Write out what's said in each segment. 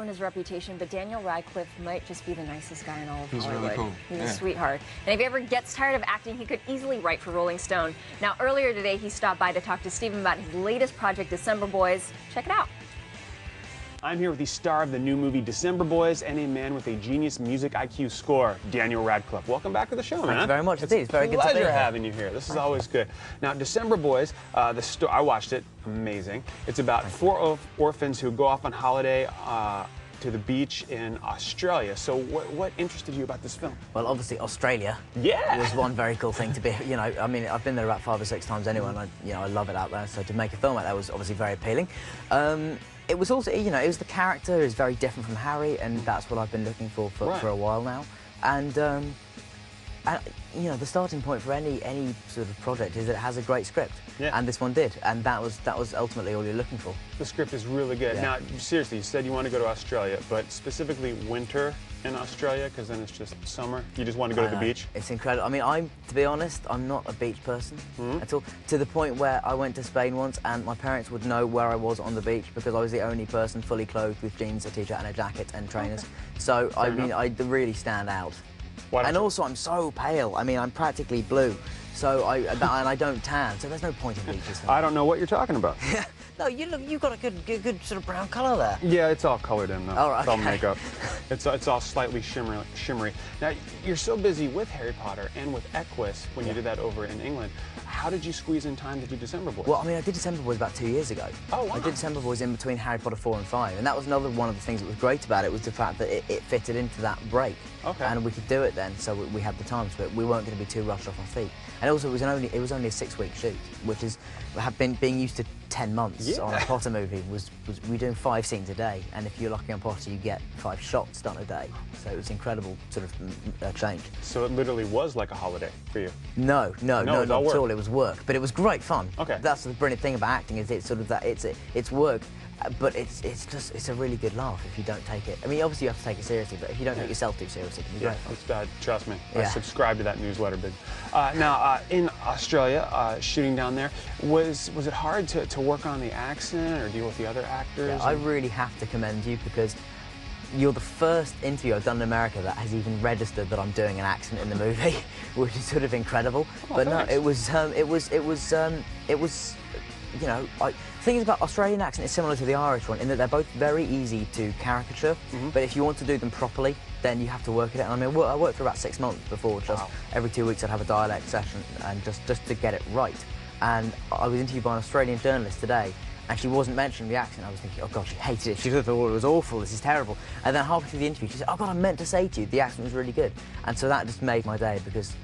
ruin his reputation, but Daniel Radcliffe might just be the nicest guy in all of Hollywood. Really cool. He's a sweetheart. And if he ever gets tired of acting, he could easily write for Rolling Stone. Now, earlier today, he stopped by to talk to Stephen about his latest project, December Boys. Check it out. I'm here with the star of the new movie December Boys and a man with a genius music IQ score, Daniel Radcliffe. Welcome back to the show, man. Thank you very much. It's very good to be here. Pleasure having you here. This is always good. Now, December Boys, I watched it. Amazing. It's about four orphans who go off on holiday to the beach in Australia. So what interested you about this film? Well, obviously Australia was one very cool thing to be, I mean, I've been there about 5 or 6 times anyway, and I love it out there, so to make a film like that was obviously very appealing. It was also, it was the character is very different from Harry, and that's what I've been looking for a while now. And the starting point for any sort of project is that it has a great script, and this one did, and that was ultimately all you're looking for. The script is really good. Yeah. Now, seriously, you said you want to go to Australia, but specifically winter in Australia, because then it's just summer. You just want to go to the beach. It's incredible. I mean, to be honest, I'm not a beach person at all. To the point where I went to Spain once, and my parents would know where I was on the beach because I was the only person fully clothed with jeans, a t-shirt, and a jacket and trainers. So I mean, I really stand out. And also, I'm so pale. I mean, I'm practically blue, so and I don't tan. So there's no point in beaches. I don't know what you're talking about. No, you've got a good sort of brown colour there. Yeah, it's all colored in though. Oh, right, it's all okay. makeup. It's all slightly shimmery. Now, you're so busy with Harry Potter and with Equus when you did that over in England. How did you squeeze in time to do December Boys? Well, I mean, I did December Boys about 2 years ago. Oh, wow. I did December Boys in between Harry Potter 4 and 5, and that was another one of the things that was great about it, was the fact that it fitted into that break. Okay. And we could do it then, so we had the time to it. We weren't going to be too rushed off our feet. And also, it was only a 6-week shoot, which is being used to 10 months on a Potter movie. We're doing 5 scenes a day, and if you're lucky on Potter, you get 5 shots done a day. So it was incredible sort of change. So it literally was like a holiday for you? No, not at all. It was work, but it was great fun. Okay. That's the brilliant thing about acting, is it's sort of that it's work, but it's a really good laugh if you don't take it. I mean, obviously you have to take it seriously, but if you don't take yourself too seriously, it can be great fun. Trust me. I subscribe to that newsletter, big. Now, in Australia, shooting down there, was it hard to work on the accent or deal with the other actors? Yeah, I really have to commend you, because you're the first interview I've done in America that has even registered that I'm doing an accent in the movie, which is sort of incredible. Oh, but thanks. no, it was. Things about Australian accent is similar to the Irish one in that they're both very easy to caricature, but if you want to do them properly, then you have to work at it. And I mean, I worked for about 6 months before, just every 2 weeks I'd have a dialect session, and just to get it right. And I was interviewed by an Australian journalist today, and she wasn't mentioning the accent. I was thinking, oh God, she hated it. She thought it was awful, this is terrible. And then halfway through the interview, she said, oh God, I meant to say to you, the accent was really good. And so that just made my day, because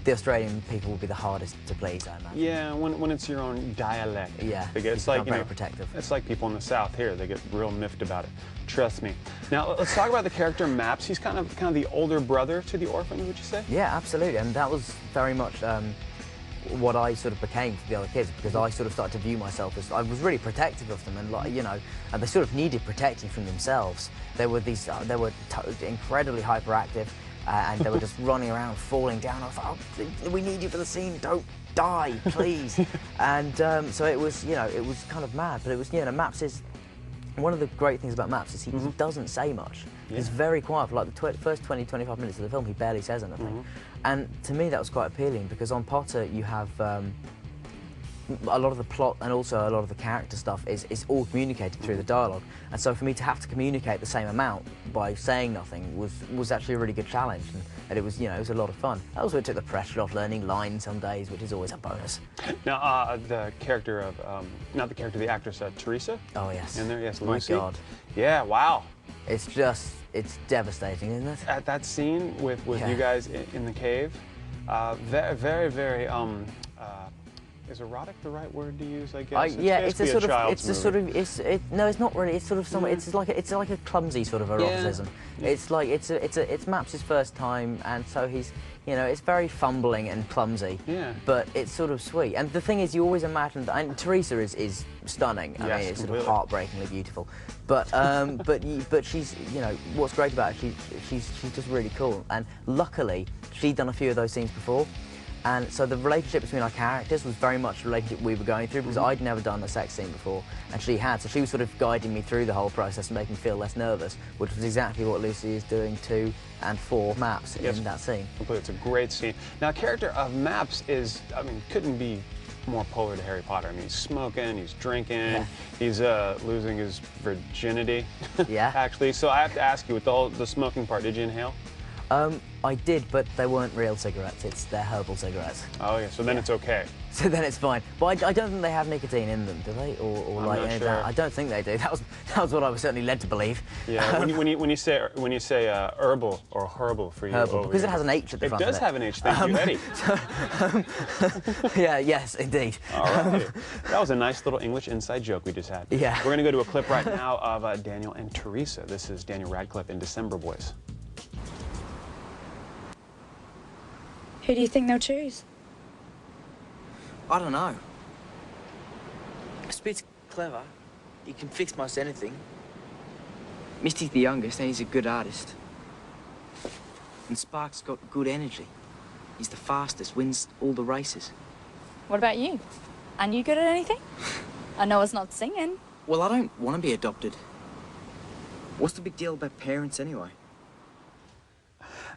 the Australian people will be the hardest to please, I imagine. Yeah, when it's your own dialect. Yeah, It's like, very protective. It's like people in the South here, they get real miffed about it. Trust me. Now, let's talk about the character Maps. He's kind of the older brother to the orphans, would you say? Yeah, absolutely, and that was very much what I sort of became to the other kids, because I sort of started to view myself as, I was really protective of them, and and they sort of needed protecting from themselves. They were incredibly hyperactive, and they were just running around, falling down. I thought, oh, we need you for the scene, don't die, please. And so it was, it was kind of mad, but it was, Maps is, one of the great things about Maps is he doesn't say much. He's very quiet for like the first 20-25 minutes of the film. He barely says anything. And to me that was quite appealing, because on Potter you have a lot of the plot and also a lot of the character stuff is all communicated through the dialogue. And so for me to have to communicate the same amount by saying nothing was actually a really good challenge, and it was, it was a lot of fun. Also, it took the pressure off learning lines some days, which is always a bonus. Now, the character of, not the character, the actress, Teresa? Oh, yes. In there, yes, Lucy. My God. Yeah, wow. It's devastating, isn't it? At that scene with you guys in the cave, very, very, is erotic the right word to use? I guess. Yeah, it's a sort of, no, it's not really. It's sort of some. It's like a clumsy sort of eroticism. Yeah. It's Maps' first time, and so he's, it's very fumbling and clumsy. Yeah. But it's sort of sweet. And the thing is, you always imagine that. And Teresa is stunning. I mean, it's sort of heartbreakingly beautiful. But but she's, what's great about her, she's just really cool. And luckily, she'd done a few of those scenes before. And so the relationship between our characters was very much the relationship we were going through, because I'd never done a sex scene before, and she had. So she was sort of guiding me through the whole process and making me feel less nervous, which was exactly what Lucy is doing to and for Maps in that scene. It's a great scene. Now, character of Maps is, I mean, couldn't be more polar to Harry Potter. I mean, he's smoking, he's drinking, he's losing his virginity. Yeah. Actually, so I have to ask you, with the smoking part, did you inhale? I did, but they weren't real cigarettes. They're herbal cigarettes. Oh yeah, so then it's okay. So then it's fine. But I don't think they have nicotine in them, do they? Or I'm like not any sure. of that? I don't think they do. That was what I was certainly led to believe. Yeah. when you say herbal or herbal for you, Herbal, because it has an H at the front of it. It does have an H. Thank you, Eddie. Yeah. Yes, indeed. All right. That was a nice little English inside joke we just had. Yeah. We're gonna go to a clip right now of Daniel and Teresa. This is Daniel Radcliffe in December Boys. Who do you think they'll choose? I don't know. Spit's clever. He can fix most anything. Misty's the youngest and he's a good artist. And Spark's got good energy. He's the fastest, wins all the races. What about you? Are you good at anything? I know it's not singing. Well, I don't want to be adopted. What's the big deal about parents anyway?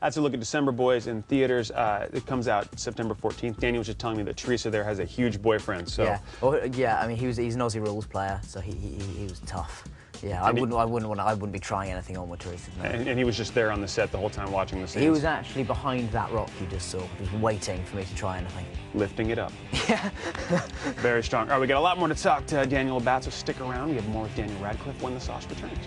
That's a look at December Boys in theaters. It comes out September 14th. Daniel was just telling me that Teresa there has a huge boyfriend. So Yeah. Well, yeah. I mean, he's an Aussie rules player, so he was tough. Yeah. I wouldn't be trying anything on with Teresa. No. And he was just there on the set the whole time watching the scenes. He was actually behind that rock you just saw, just waiting for me to try anything. Lifting it up. Yeah. Very strong. All right, we got a lot more to talk to Daniel about, so stick around. We have more with Daniel Radcliffe when the sauce returns.